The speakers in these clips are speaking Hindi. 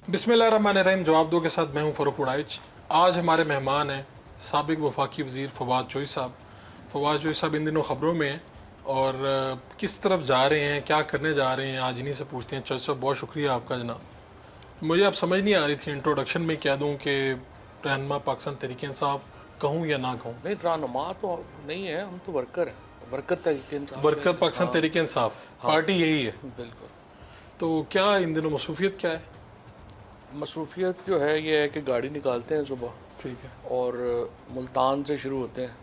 बिस्मिल्लाहिर्रहमानिर्रहीम। जवाब दो के साथ मैं हूं फ़रूक उड़ाइच। आज हमारे मेहमान हैं साबिक़ वफाकी वज़ीर फ़वाद चोई साहब। फ़वाद चोई साहब इन दिनों ख़बरों में हैं और किस तरफ जा रहे हैं, क्या करने जा रहे हैं, आज इन्हीं से पूछते हैं। चोई साहब बहुत शुक्रिया आपका जनाब। मुझे अब समझ नहीं आ रही थी इंट्रोडक्शन में क्या दूँ कि रहनुमा पाकिस्तान तहरीक इंसाफ कहूँ या ना कहूँ। नहीं, रहनुमा तो नहीं है, हम तो वर्कर हैं, वर्कर तहरीक इंसाफ वर्कर है। पाकिस्तान हाँ तहरीक इंसाफ हाँ, पार्टी यही है। बिल्कुल। तो क्या इन दिनों मसरूफियत क्या है? मसरूफियत जो है ये है कि गाड़ी निकालते हैं सुबह ठीक है। और मुल्तान से शुरू होते हैं,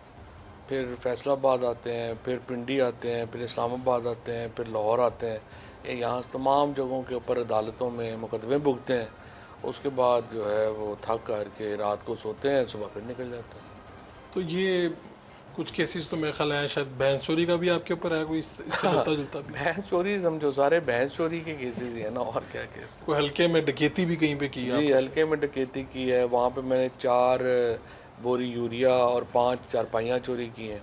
फिर फैसलाबाद आते हैं, फिर पिंडी आते हैं, फिर इस्लामाबाद आते हैं, फिर लाहौर आते हैं। ये यहाँ तमाम जगहों के ऊपर अदालतों में मुकदमे भुगते हैं। उसके बाद जो है वो थक कर के रात को सोते हैं, सुबह फिर निकल जाते हैं। तो ये कुछ केसेस तो मेरे ख्याल है शायद भैंस चोरी का भी आपके ऊपर है कोई, इससे मिलता जुलता भी? भैंस चोरी समझो, सारे भैंस चोरी के केसेस ही है ना, और क्या केस। कोई हल्के में डकैती भी कहीं पे की है जी, आपने? हल्के में डकैती की है। वहाँ पे मैंने 4 बोरी यूरिया और 5 चारपाइयाँ चोरी की हैं।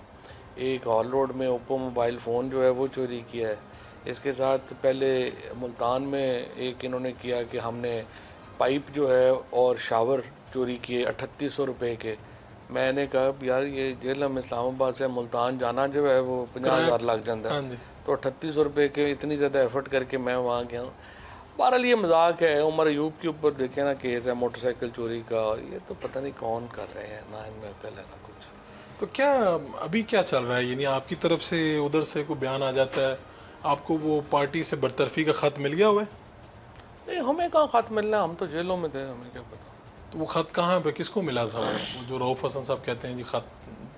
एक हॉल रोड में ओप्पो मोबाइल फ़ोन जो है वो चोरी किया है। इसके साथ पहले मुल्तान में एक इन्होंने किया कि हमने पाइप जो है और शावर चोरी किए 3800 रुपये के। मैंने कहा यार ये जेल हम इस्लामाबाद से मुल्तान जाना जो है वो 50,000 लग जाता हाँ है, जी। तो 3800 रुपये के इतनी ज़्यादा एफर्ट करके मैं वहाँ गया हूँ। बहरहाल ये मजाक है। उमर अयूब के ऊपर देखे ना केस है मोटरसाइकिल चोरी का, ये तो पता नहीं कौन कर रहे हैं, ना इनमें अकल है ना कुछ। तो क्या अभी क्या चल रहा है, यानी आपकी तरफ से उधर से कोई बयान आ जाता है, आपको वो पार्टी से बरतरफी का ख़त मिल गया हुआ है? नहीं, हमें कहाँ खत मिलना है, हम तो जेलों में थे, हमें क्या पता। तो वो ख़त कहाँ पे किसको मिला था? वो जो रऊफ़ हसन साहब कहते हैं जी ख़त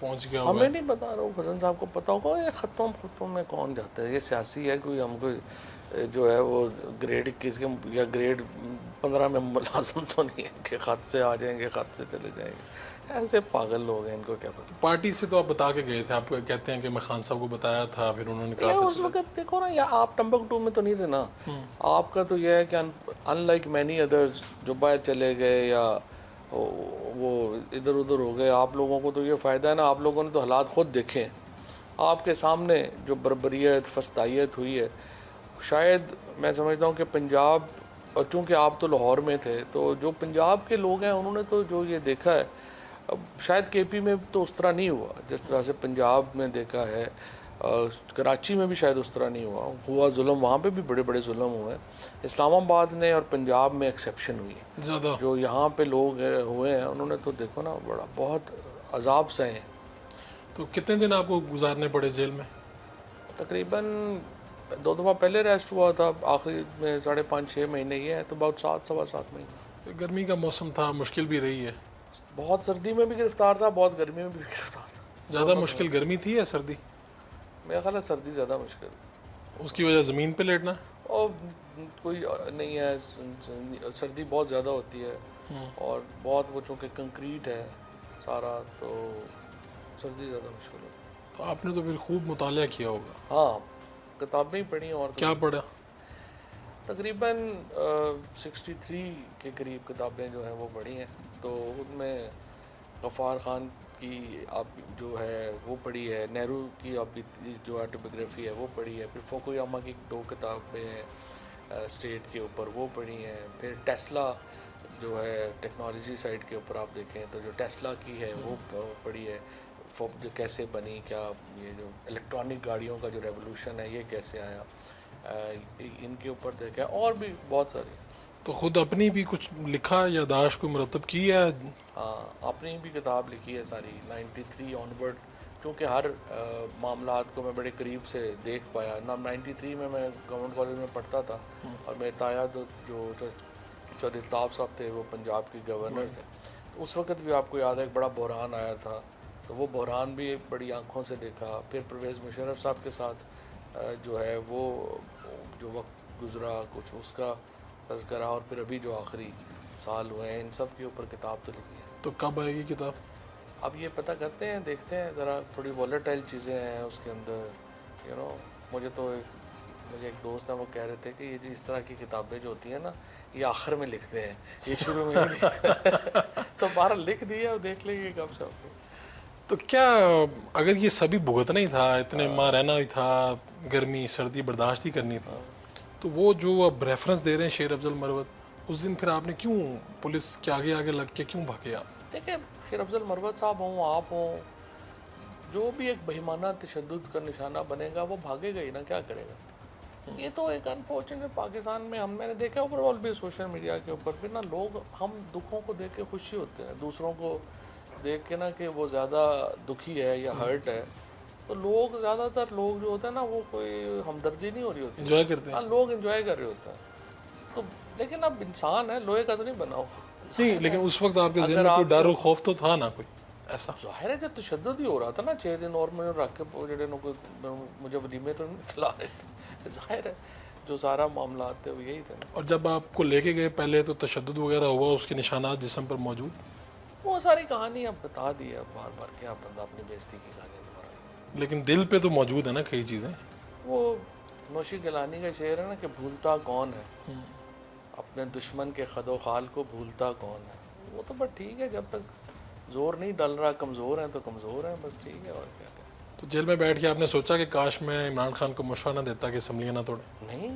पहुँच गया हुआ हमें है। नहीं पता, रऊफ़ हसन साहब को पता होगा। ये खतों में कौन जाता है, ये सियासी है कोई। हमको जो है वो ग्रेड 21 के या ग्रेड 15 में मुलाजम तो नहीं है कि ख़त से आ जाएंगे, ख़त से चले जाएंगे। ऐसे पागल लोग हैं, इनको क्या पता। पार्टी से तो आप बता के गए थे, आप कहते हैं कि मैं खान साहब को बताया था, फिर उन्होंने कहा यार था उस वक्त देखो ना, या आप टम्बकटू में तो नहीं थे ना। आपका तो यह है कि अनलाइक मैनी अदर्स जो बाहर चले गए या वो इधर उधर हो गए, आप लोगों को तो ये फ़ायदा है ना, आप लोगों ने तो हालात ख़ुद देखे हैं। आपके सामने जो बर्बरियत फस्तायत हुई है, शायद मैं समझता हूँ कि पंजाब, और चूँकि आप तो लाहौर में थे, तो जो पंजाब के लोग हैं उन्होंने तो जो ये देखा है, अब शायद केपी में तो उस तरह नहीं हुआ जिस तरह से पंजाब में देखा है। कराची में भी शायद उस तरह नहीं हुआ जुल्म, वहाँ पे भी बड़े बड़े जुल्म हुए हैं। इस्लामाबाद ने और पंजाब में एक्सेप्शन हुई है। ज़्यादा। जो यहाँ पे लोग हुए हैं उन्होंने तो देखो ना बड़ा बहुत अजाब सहे हैं। तो कितने दिन आपको गुजारने पड़े जेल में? तकरीबन 2 दफ़ा पहले अरेस्ट हुआ था, आखिरी में 5.5-6 महीने ये है, तो about 7 सवा 7 महीने। गर्मी का मौसम था, मुश्किल भी रही है। बहुत सर्दी में भी गिरफ्तार था, बहुत गर्मी में भी गिरफ्तार था। ज़्यादा मुश्किल गर्मी थी या सर्दी? मेरा ख्याल है सर्दी ज़्यादा मुश्किल। उसकी वजह ज़मीन पे लेटना? और कोई नहीं है, सर्दी बहुत ज़्यादा होती है और बहुत वो चूँकि कंक्रीट है सारा, तो सर्दी ज़्यादा मुश्किल होती है। तो आपने तो फिर खूब मुताला किया होगा। हाँ, किताबें ही पढ़ी और क्या पढ़ा? तकरीबन 63 के करीब किताबें जो हैं वो पढ़ी हैं। तो उनमें गफ़ार ख़ान की आप जो है वो पढ़ी है, नेहरू की आप जो ऑटोबायोग्राफी है वो पढ़ी है, फिर फोकुयामा की 2 किताबें हैं स्टेट के ऊपर वो पढ़ी हैं, फिर टेस्ला जो है टेक्नोलॉजी साइड के ऊपर आप देखें तो जो टेस्ला की है वो पढ़ी है, जो कैसे बनी, क्या ये जो इलेक्ट्रॉनिक गाड़ियों का जो रेवोल्यूशन है ये कैसे आया, इनके ऊपर देखा है, और भी बहुत सारी। तो ख़ुद अपनी भी कुछ लिखा, यादाश्त को मुरतब की है? हाँ, अपनी भी किताब लिखी है सारी 93 ऑनवर्ड, चूँकि हर मामलात को मैं बड़े करीब से देख पाया ना। 93 में मैं गवर्नमेंट कॉलेज में पढ़ता था और मेरे ताया जो अल्ताफ़ साहब थे वो पंजाब के गवर्नर थे। तो उस वक्त भी आपको याद है एक बड़ा बहरान आया था, तो वो बहरान भी बड़ी आंखों से देखा। फिर परवेज़ मुशर्रफ साहब के साथ जो है वो जो वक्त गुज़रा कुछ उसका तज़किरा, और फिर अभी जो आखिरी साल हुए हैं इन सब के ऊपर किताब तो लिखी है। तो कब आएगी किताब? अब ये पता करते हैं, देखते हैं ज़रा, थोड़ी वॉलेटाइल चीज़ें हैं उसके अंदर, मुझे एक दोस्त है वो कह रहे थे कि ये जो इस तरह की किताबें जो होती हैं ना ये आखिर में लिखते हैं, ये शुरू में नहीं लिखते तो 12 लिख दिया और देख लेंगे कब से आपको। तो क्या अगर ये सभी भुगतना ही था, इतने माह रहना ही था, गर्मी सर्दी बर्दाश्त ही करनी थी, तो वो जो अब रेफरेंस दे रहे हैं शेर अफजल मरवत, उस दिन फिर आपने क्यों पुलिस के आगे आगे लग के क्यों भागे आप? देखिए फिर अफजल मरवत साहब हों, आप हों, जो भी एक बेईमाना तशद्दुद का निशाना बनेगा वो भागेगा ही ना, क्या करेगा। ये तो एक अनफॉर्चुनेट पाकिस्तान में मैंने देखा ओवरऑल भी सोशल मीडिया के ऊपर भी ना, लोग हम दुखों को देख के खुशी होते हैं, दूसरों को देख के ना कि वो ज़्यादा दुखी है या हर्ट है, तो लोग ज़्यादातर लोग जो होते हैं ना वो कोई हमदर्दी नहीं हो रही होती, एंजॉय करते हैं? हाँ लोग एंजॉय कर रहे होते हैं। तो लेकिन अब इंसान है, लोहे का तो नहीं बना हुआ। नहीं, लेकिन उस वक्त आपके ज़हन में कोई डर और खौफ तो था ना कोई ऐसा? जाहिर है जब तशद्दुद ही हो रहा था ना, 6 दिन और मैं रख के जेडे मुझे वलीमे तो नहीं खिला रहे थे, जाहिर है जो सारा मामला थे वो यही थे ना। और जब आपको लेके गए पहले तो तशद्दुद वगैरह हुआ, उसके निशानात जिस्म पर मौजूद? वो सारी कहानी अब बता दी है, बार बार क्या बंदा अपनी बेइज्जती की कहानी दोबारा। लेकिन दिल पे तो मौजूद है ना कई चीज़ें। वो नौशी गिलानी का शेर है ना कि भूलता कौन है अपने दुश्मन के खदो खाल को, भूलता कौन है। वो तो बस ठीक है, जब तक जोर नहीं डल रहा, कमज़ोर हैं तो कमज़ोर हैं, बस ठीक है, और क्या करें। तो जेल में बैठ के आपने सोचा कि काश मैं इमरान खान को मशवरा ना देता कि असम्बलियाँ ना तोड़े? नहीं,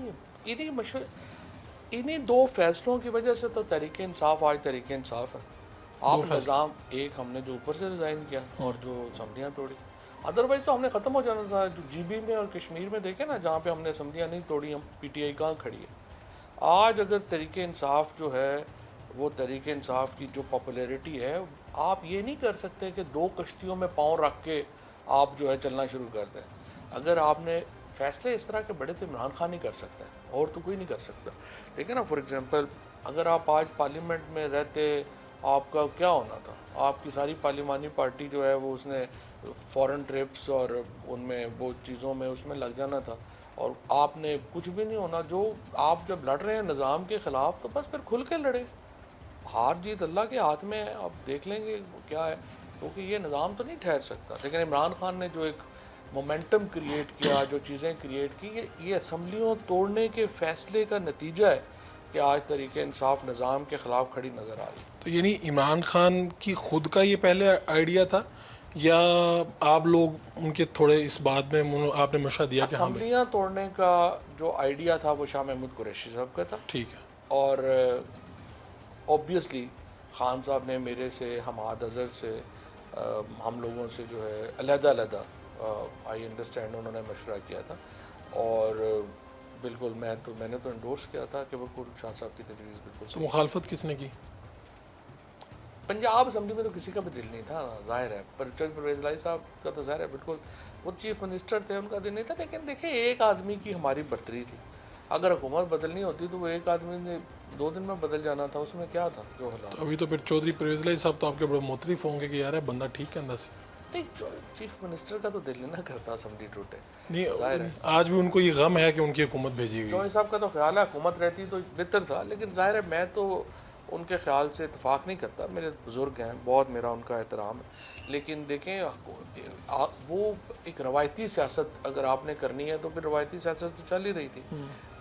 इन्हीं दो फैसलों की वजह से तो तहरीक इंसाफ आज तहरीक इंसाफ है। आप निज़ाम एक हमने जो ऊपर से रिज़ाइन किया और जो असम्बलियाँ तोड़ी, अदरवाइज़ तो हमने ख़त्म हो जाना था। जो GB में और कश्मीर में देखे ना, जहाँ पे हमने असम्बलियाँ नहीं तोड़ी, हम PTI कहाँ खड़ी है आज। अगर तहरीक इंसाफ जो है वो तहरीक इंसाफ की जो पॉपुलैरिटी है, आप ये नहीं कर सकते कि 2 कश्तियों में पाँव रख के आप जो है चलना शुरू कर दें। अगर आपने फैसले इस तरह के बड़े तो इमरान खान ही कर सकता है, और तो कोई नहीं कर सकता। देखिए ना, फॉर एग्जांपल अगर आप आज पार्लियामेंट में रहते, आपका क्या होना था, आपकी सारी पार्लिमानी पार्टी जो है वो उसने फॉरेन ट्रिप्स और उनमें वो चीज़ों में उसमें लग जाना था, और आपने कुछ भी नहीं होना। जो आप जब लड़ रहे हैं निज़ाम के ख़िलाफ़, तो बस फिर खुल के लड़े, हार जीत अल्लाह के हाथ में है, आप देख लेंगे क्या है, क्योंकि ये निज़ाम तो नहीं ठहर सकता। लेकिन इमरान खान ने जो एक मोमेंटम क्रिएट किया, जो चीज़ें क्रिएट की, ये असम्बलियों तोड़ने के फ़ैसले का नतीजा है कि आज तहरीक इंसाफ निज़ाम के ख़िलाफ़ खड़ी नज़र आ रही। तो यानी इमरान खान की खुद का ये पहले आइडिया था, या आप लोग उनके थोड़े इस बात में आपने मशवरा दिया कि हाँ भाई? असम्बलियाँ तोड़ने का जो आइडिया था वो शाह महमूद कुरैशी साहब का था। ठीक है। और ऑब्वियसली खान साहब ने मेरे से, हमाद अज़हर से, हम लोगों से जो है अलग-अलग आई अंडरस्टैंड उन्होंने मशवरा किया था, और बिल्कुल मैंने तो इंडोर्स किया था कि बिल्कुल शाह साहब की तजवीज़ बिल्कुल। तो मुखालफत किसने की? पंजाब असम्बली में तो किसी का भी दिल नहीं था, जाहिर है। पर परवेज़ लाई साहब का तो जाहिर है बिल्कुल, वो चीफ मिनिस्टर थे, उनका दिल नहीं था। लेकिन देखिए, एक आदमी की हमारी बर्तरी थी, अगर हुकूमत बदलनी होती तो वो एक आदमी ने 2 दिन में बदल जाना था, उसमें क्या था जो हालात। तो अभी तो फिर चौधरी परवेज़ लाई साहब तो आपके बड़े मुतरिफ होंगे कि यार बंदा ठीक है अंदर से। नहीं, चीफ मिनिस्टर का तो दिल नहीं ना करता असम्बली टूटे, नहीं, आज भी उनको ये गम है कि उनकी हुकूमत भेजी गई। चौधरी साहब का तो ख्याल है हुकूमत रहती तो बेहतर था, लेकिन जाहिर है मैं तो उनके ख्याल से इतफाक़ नहीं करता। मेरे बुज़ुर्ग हैं, बहुत मेरा उनका एहतराम है, लेकिन देखें वो एक रवायती सियासत अगर आपने करनी है तो फिर रवायती सियासत तो चल ही रही थी,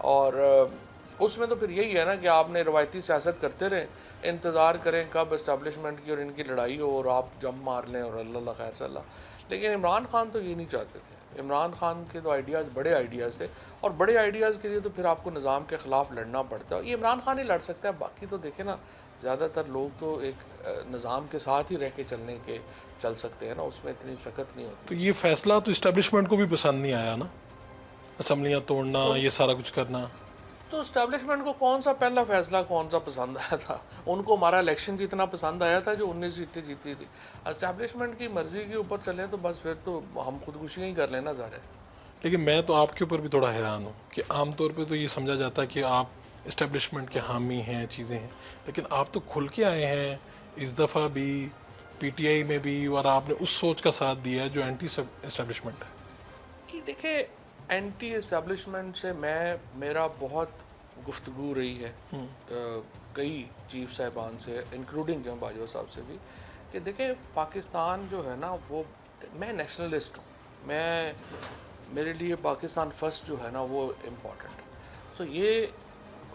और उसमें तो फिर यही है ना कि आपने रवायती सियासत करते रहें, इंतज़ार करें कब इस्टेब्लिशमेंट की और इनकी लड़ाई हो और आप जम मार लें और अल्लाह खैर सल्ला। लेकिन इमरान खान तो ये नहीं चाहते थे। इमरान खान के तो आइडियाज़ बड़े आइडियाज़ थे, और बड़े आइडियाज़ के लिए तो फिर आपको निज़ाम के ख़िलाफ़ लड़ना पड़ता है। ये इमरान खान ही लड़ सकता है, बाकी तो देखें ना, ज़्यादातर लोग तो एक निज़ाम के साथ ही रह के चल सकते हैं ना, उसमें इतनी सख्त नहीं होती। तो ये फ़ैसला तो इस्टेब्लिशमेंट को भी पसंद नहीं आया ना, असम्बलियाँ तोड़ना, ये सारा कुछ करना। तो इस्टेब्लिशमेंट को कौन सा पहला फैसला कौन सा पसंद आया था? उनको हमारा इलेक्शन जितना पसंद आया था जो 19 सीटें जीती थी। इस्टेब्लिशमेंट की मर्ज़ी के ऊपर चले तो बस फिर तो हम खुदकुशियाँ ही कर लेना ज़ाहिर है। लेकिन मैं तो आपके ऊपर भी थोड़ा हैरान हूँ कि आम तौर पे तो ये समझा जाता है कि आप इस्टेब्लिशमेंट के हामी हैं, चीज़ें हैं, लेकिन आप तो खुल के आए हैं इस दफ़ा भी, PTI में भी, और आपने उस सोच का साथ दिया है जो एंटी इस्टेब्लिशमेंट है। ये देखिए, एंटी इस्टेब्लिशमेंट से मेरा बहुत गुफ्तगू रही है कई चीफ साहिबान से, इंक्लूडिंग जम बाजवा साहब से भी, कि देखें पाकिस्तान जो है ना, वो, मैं नेशनलिस्ट हूँ, मेरे लिए पाकिस्तान फर्स्ट जो है ना वो इम्पॉर्टेंट है। सो ये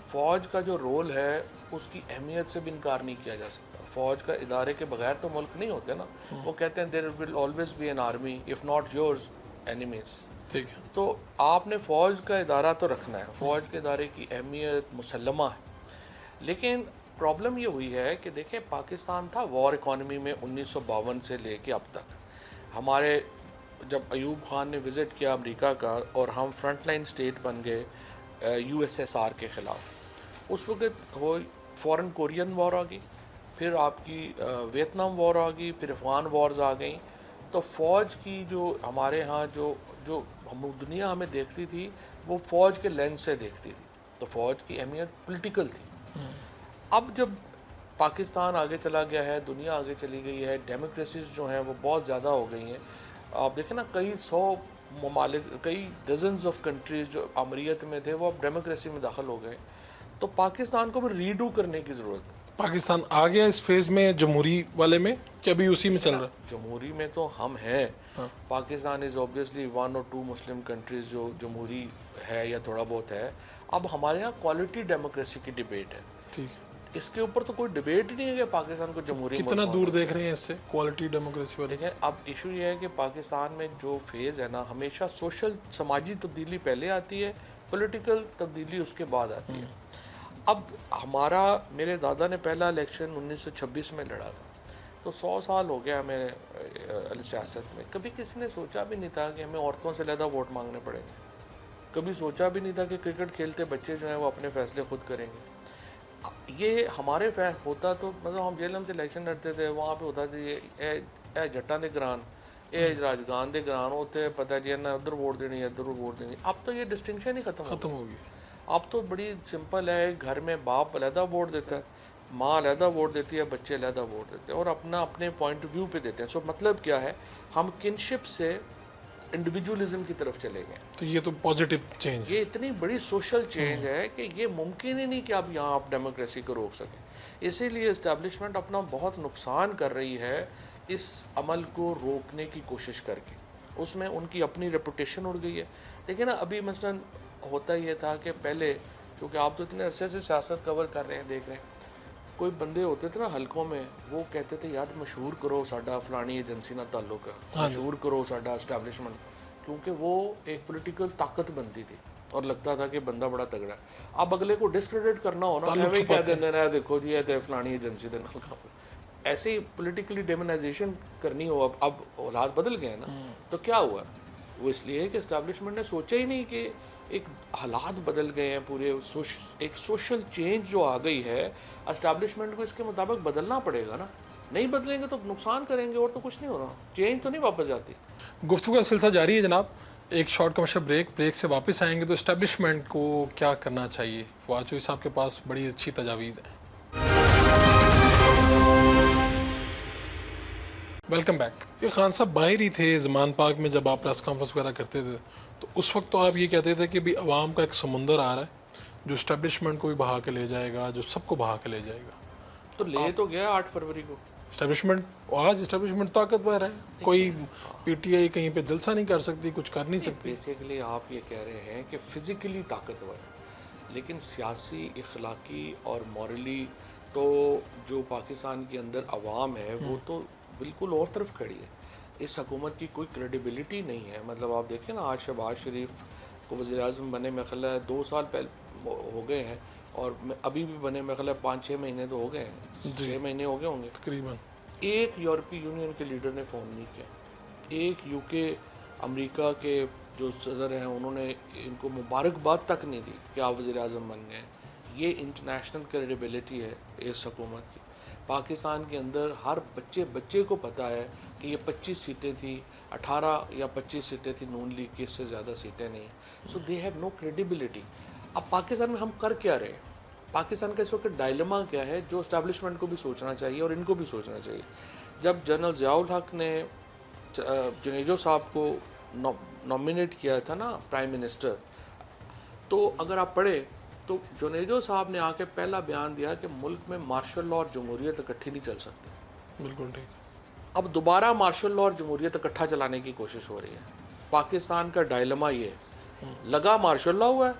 फ़ौज का जो रोल है उसकी अहमियत से भी इनकार नहीं किया जा सकता। फ़ौज का इदारे के बगैर तो मुल्क नहीं होते ना। वो कहते हैं there will always be an army if not yours enemies. ठीक है। तो आपने फ़ौज का इदारा तो रखना है, फ़ौज के इदारे की अहमियत मुसल्लमा है, लेकिन प्रॉब्लम ये हुई है कि देखें, पाकिस्तान था वॉर इकॉनमी में 1952 से लेके अब तक। हमारे जब अयूब खान ने विज़िट किया अमेरिका का और हम फ्रंट लाइन स्टेट बन गए यूएसएसआर के ख़िलाफ़, उस वक्त वो फ़ॉरेन कोरियन वॉर आ गई, फिर आपकी वियतनाम वॉर आ गई, फिर अफ़गान वॉर्स आ गई। तो फ़ौज की जो हमारे यहाँ जो जो हम दुनिया हमें देखती थी वो फ़ौज के लेंस से देखती थी, तो फ़ौज की अहमियत पॉलिटिकल थी। अब जब पाकिस्तान आगे चला गया है, दुनिया आगे चली गई है, डेमोक्रेसीज जो हैं वो बहुत ज़्यादा हो गई हैं। आप देखें ना, कई 100 ममालिक, कई डजन्स ऑफ कंट्रीज़ जो अमरीत में थे वो अब डेमोक्रेसी में दाखिल हो गए। तो पाकिस्तान को भी रीडू करने की ज़रूरत है। पाकिस्तान आ गया इस फेज़ में जमहूरी वाले में, कि अभी उसी में चल रहा है? जमहूरी में तो हम हैं। पाकिस्तान इज़ ऑब्वियसली 1 और 2 मुस्लिम कंट्रीज़ जो जमहूरी है या थोड़ा बहुत है। अब हमारे यहाँ क्वालिटी डेमोक्रेसी की डिबेट है। ठीक है, इसके ऊपर तो कोई डिबेट ही नहीं है कि पाकिस्तान को जमहूरी कितना दूर देख रहे हैं इससे क्वालिटी डेमोक्रेसी वाले? देखें, अब इशू ये है कि पाकिस्तान में जो फेज़ है ना, हमेशा सोशल समाजी तब्दीली पहले आती है, पॉलिटिकल तब्दीली उसके बाद आती है। अब हमारा, मेरे दादा ने पहला इलेक्शन 1926 में लड़ा था, तो 100 साल हो गया हमें सियासत में। कभी किसी ने सोचा भी नहीं था कि हमें औरतों से ज़्यादा वोट मांगने पड़ेंगे। कभी सोचा भी नहीं था कि क्रिकेट खेलते बच्चे जो हैं वो अपने फ़ैसले खुद करेंगे। ये हमारे होता तो मतलब हम जेलम से इलेक्शन लड़ते थे, वहाँ पे होता था ये जट्टां दे ग्रान, ये राजगान दे ग्रान होते, पता जी ना उधर वोट देनी है, उधर वोट देनी। अब तो ये डिस्टिंक्शन ही ख़त्म हो गई। अब तो बड़ी सिंपल है, घर में बाप अलहदा वोट देता है, माँ अलहदा वोट देती है, बच्चे अलहदा वोट देते हैं और अपना अपने पॉइंट ऑफ व्यू पे देते हैं। सो मतलब क्या है, हम किनशिप से इंडिविजुअलिज्म की तरफ चले गए। तो ये तो पॉजिटिव चेंज, ये इतनी बड़ी सोशल चेंज है कि ये मुमकिन ही नहीं कि आप यहाँ आप डेमोक्रेसी को रोक सकें। इसीलिए इस्टेब्लिशमेंट अपना बहुत नुकसान कर रही है इस अमल को रोकने की कोशिश करके। उसमें उनकी अपनी रेपुटेशन उड़ गई है। देखिए ना, अभी मसलन होता ये था कि पहले, क्योंकि आप तो इतने अरसे से सियासत कवर कर रहे हैं, देख रहे हैं, कोई बंदे होते थे ना हलकों में, वो कहते थे यार मशहूर करो साडा फलानी एजेंसी ना ताल्लुक है, मशहूर करो साडा इस्टेब्लिशमेंट, क्योंकि वो एक पॉलिटिकल ताकत बनती थी और लगता था कि बंदा बड़ा तगड़ा है। अब अगले को डिस्क्रेडिट करना हो ना, एवं कह देते ना, देखो जी ये फलानी एजेंसी के नाल काम, ऐसे ही पोलिटिकली डेमोनाइजेशन करनी हो। अब हालात बदल गए ना, तो क्या हुआ, वो इसलिए कि इस्टेब्लिशमेंट ने सोचा ही नहीं कि एक हालात बदल गए हैं पूरे, एक सोशल चेंज जो आ गई है, एस्टैब्लिशमेंट को इसके मुताबिक बदलना पड़ेगा ना। नहीं बदलेंगे तो नुकसान करेंगे और तो कुछ नहीं हो रहा, चेंज तो नहीं वापस जाती। गुफ्तगू का सिलसिला जारी है जनाब। एक शॉर्ट कमर्शियल ब्रेक से वापस आएंगे तो इस्टेब्लिशमेंट को क्या करना चाहिए। फवाद चौधरी साहब के पास बड़ी अच्छी तजावीज़ है। Welcome back. ये खान साहब बाहर ही थे ज़मान पार्क में जब आप प्रेस कॉन्फ्रेंस वगैरह करते थे, तो उस वक्त तो आप ये कहते थे कि भी अवाम का एक समुंदर आ रहा है जो इस्टेब्लिशमेंट को भी बहा के ले जाएगा, जो सबको बहा के ले जाएगा। तो ले तो गया 8 फरवरी को इस्टेब्लिशमेंट। आज इस्टेब्लिशमेंट ताकतवर है, कोई पीटीआई कहीं पे जलसा नहीं कर सकती, कुछ कर नहीं सकती। बेसिकली आप ये कह रहे हैं कि फिज़िकली ताकतवर है, लेकिन सियासी, इखलाकी और मॉरली तो जो पाकिस्तान के अंदर अवाम है वो तो बिल्कुल और तरफ खड़ी है। इस हुकूमत की कोई क्रेडिबिलिटी नहीं है। मतलब आप देखें ना, आज शहबाज शरीफ को वज़ीर-ए-आज़म बने मेरे ख्याल है 2 साल पहले हो गए हैं, और अभी भी बने मेरे ख्याल है 5-6 महीने तो हो गए हैं, 6 महीने हो गए होंगे तकरीबन। एक यूरोपीय यूनियन के लीडर ने फ़ोन नहीं किया, एक यूके अमेरिका के जो सदर हैं उन्होंने इनको मुबारकबाद तक नहीं दी कि आप वज़ीर-ए-आज़म बन गए। ये इंटरनेशनल क्रेडिबिलिटी है इस हुकूमत की। पाकिस्तान के अंदर हर बच्चे को पता है कि ये 25 सीटें थी, 18 या 25 सीटें थी नून लीग की, इससे ज़्यादा सीटें नहीं। सो दे हैव नो क्रेडिबिलिटी। अब पाकिस्तान में हम कर क्या रहे हैं? पाकिस्तान का इस वक्त डायलेमा क्या है, जो इस्टेब्लिशमेंट को भी सोचना चाहिए और इनको भी सोचना चाहिए। जब जनरल ज़ियाउल हक ने जुनेजो साहब को नॉमिनेट किया था ना प्राइम मिनिस्टर, तो अगर आप पढ़े तो जुनेजो साहब ने आके पहला बयान दिया कि मुल्क में मार्शल लॉ और जमहूरियत इकट्ठी नहीं चल सकती। बिल्कुल ठीक। अब दोबारा मार्शल लॉ और जमहूरियत इकट्ठा चलाने की कोशिश हो रही है। पाकिस्तान का डायलेमा ये लगा, मार्शल लॉ हुआ है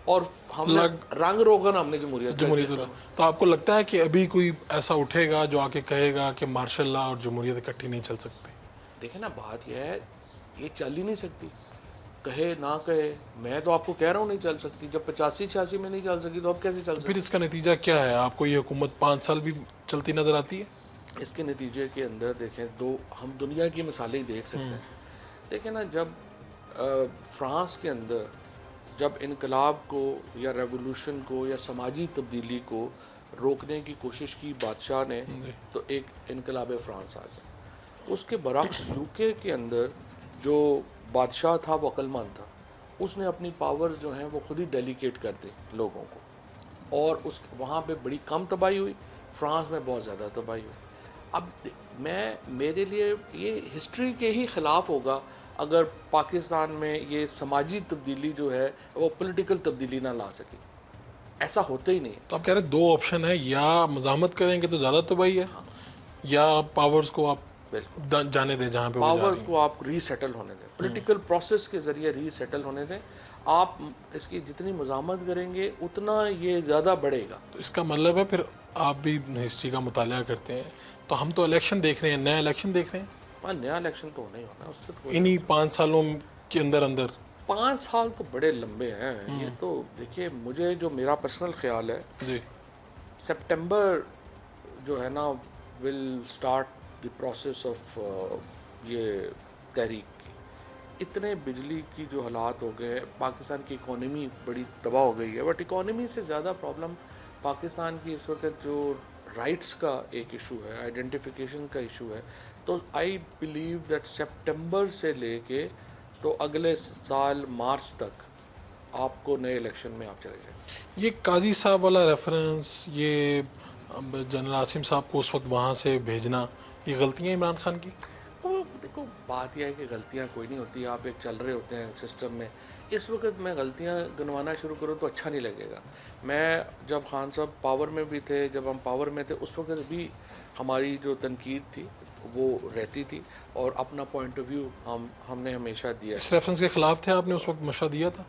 और हम रंग रोगन हमने जमहूरियत। तो आपको लगता है कि अभी कोई ऐसा उठेगा जो आके कहेगा कि मार्शल लॉ और जमहूरियत इकट्ठी नहीं चल सकती? देखे ना, बात यह है, ये चल ही नहीं सकती। कहे ना कहे, मैं तो आपको कह रहा हूँ नहीं चल सकती। जब 85-86 में नहीं चल सकी तो अब कैसे चल सकती? फिर इसका नतीजा क्या है? आपको ये हुकूमत 5 साल भी चलती नज़र आती है? इसके नतीजे के अंदर देखें, हम दुनिया की मिसालें ही देख सकते हैं। देखें ना, जब फ्रांस के अंदर जब इनकलाब को या रेवोल्यूशन को या समाजी तब्दीली को रोकने की कोशिश की बादशाह ने, तो एक इनकलाब फ्रांस आ गया। उसके बरक्स यूके के अंदर जो बादशाह था वो अक्लमंद था, उसने अपनी पावर्स जो हैं वो खुद ही डेलीकेट कर दी लोगों को, और उस वहाँ पे बड़ी कम तबाही हुई, फ्रांस में बहुत ज़्यादा तबाही हुई। अब मेरे लिए ये हिस्ट्री के ही ख़िलाफ़ होगा अगर पाकिस्तान में ये समाजी तब्दीली जो है वो पॉलिटिकल तब्दीली ना ला सके। ऐसा होता ही नहीं। तो आप कह रहे हैं 2 ऑप्शन है, या मज़ाहमत करेंगे तो ज़्यादा तबाही है, या पावर्स को आप बिल्कुल जाने दें जहाँ पे वो जा पावर्स रही को आप रीसेटल होने दें, पॉलिटिकल प्रोसेस के ज़रिए रीसेटल होने दें। आप इसकी जितनी मज़ाहमत करेंगे उतना ये ज़्यादा बढ़ेगा। तो इसका मतलब है फिर आप भी हिस्ट्री का मुताला करते हैं, तो हम तो इलेक्शन देख रहे हैं, नया इलेक्शन देख रहे हैं। हाँ, नया इलेक्शन तो होना ही होना है, उससे तो इन्हीं 5 सालों के अंदर अंदर 5 साल तो बड़े लंबे हैं। ये तो देखिए, मुझे जो मेरा पर्सनल ख्याल है, जी, सितंबर जो है ना will start the process of ये तहरीक की। इतने बिजली की जो हालात हो गए, पाकिस्तान की इकोनॉमी बड़ी तबाह हो गई है। बट इकोनॉमी से ज़्यादा प्रॉब्लम पाकिस्तान की इस वक्त जो राइट्स का एक इशू है, आइडेंटिफिकेशन का इशू है। तो आई बिलीव दैट सितंबर से लेके तो अगले साल मार्च तक आपको नए इलेक्शन में आप चले जाएंगे। ये काजी साहब वाला रेफरेंस, ये जनरल आसिम साहब को उस वक्त वहाँ से भेजना, ये गलतियाँ इमरान खान की? तो देखो, बात यह है कि गलतियाँ कोई नहीं होती, आप एक चल रहे होते हैं सिस्टम में। इस वक्त मैं गलतियाँ गिनवाना शुरू करूँ तो अच्छा नहीं लगेगा। मैं जब खान साहब पावर में भी थे, जब हम पावर में थे, उस वक्त भी हमारी जो तनकीद थी वो रहती थी, और अपना पॉइंट ऑफ व्यू हमने हमेशा दिया। इस रेफरेंस के ख़िलाफ़ थे आपने उस वक्त मशवरा दिया था?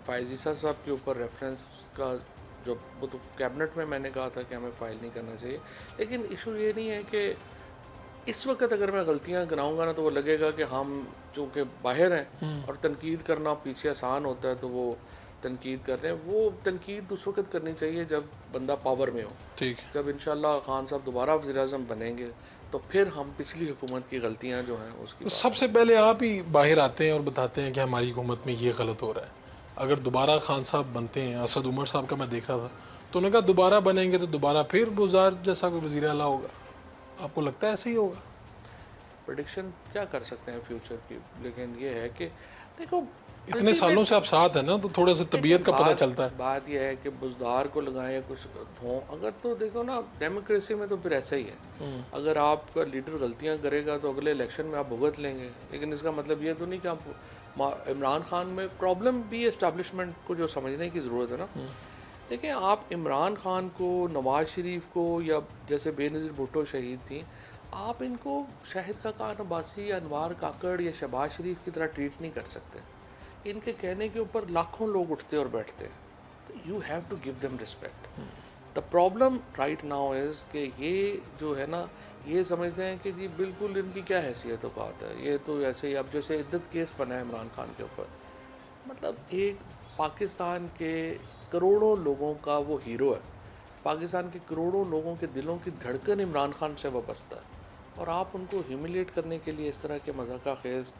फ़ायज़ ईसा साहब के ऊपर रेफरेंस का जो वो तो कैबिनेट में मैंने कहा था कि हमें फ़ाइल नहीं करना चाहिए। लेकिन इशू ये नहीं है कि इस वक्त अगर मैं गलतियां गिनाऊंगा ना तो वो लगेगा कि हम चूँकि बाहर हैं और तनकीद करना पीछे आसान होता है, तो वो तनकीद कर रहे हैं। वो तनकीद उस वक्त करनी चाहिए जब बंदा पावर में हो। ठीक है। जब इंशाल्लाह खान साहब दोबारा वज़ीर-ए-आज़म बनेंगे तो फिर हम पिछली हुकूमत की गलतियां जो हैं उसकी तो सबसे पहले आप ही बाहर आते हैं और बताते हैं कि हमारी हुकूमत में ये गलत हो रहा है। अगर दोबारा खान साहब बनते हैं, असद उमर साहब का मैं देख रहा था, तो उन्होंने कहा दोबारा बनेंगे तो दोबारा फिर बुज़ार जैसा कोई वज़ीर आला होगा। आपको लगता है ऐसे ही होगा? प्रेडिक्शन क्या कर सकते हैं फ्यूचर की, लेकिन ये है कि देखो, इतने सालों से आप साथ हैं ना, तो थोड़ा सा तबीयत का पता चलता है। बात यह है कि बुजदार को लगाएं या कुछ हों अगर, तो देखो ना, डेमोक्रेसी में तो फिर ऐसा ही है। अगर आपका लीडर गलतियां करेगा तो अगले इलेक्शन में आप भुगत लेंगे, लेकिन इसका मतलब ये तो नहीं कि आप इमरान खान में प्रॉब्लम भी इस्टेब्लिशमेंट को जो समझने की ज़रूरत है ना। देखिए, आप इमरान खान को, नवाज शरीफ को, या जैसे बेनज़ीर भुट्टो शहीद थी, आप इनको शाहिद खाकान अब्बासी या अनवार काकड़ या शहबाज शरीफ की तरह ट्रीट नहीं कर सकते। इनके कहने के ऊपर लाखों लोग उठते और बैठते हैं, तो you have to give them respect. The problem right now is कि ये जो है ना, ये समझते हैं कि जी बिल्कुल इनकी क्या हैसियत औकात है, ये तो ऐसे ही। अब जैसे इद्दत केस बना है इमरान खान के ऊपर, मतलब एक पाकिस्तान के करोड़ों लोगों का वो हीरो है, पाकिस्तान के करोड़ों लोगों के दिलों की धड़कन इमरान खान से वाबस्ता है, और आप उनको ह्यूमिलेट करने के लिए इस तरह के मजाका खेज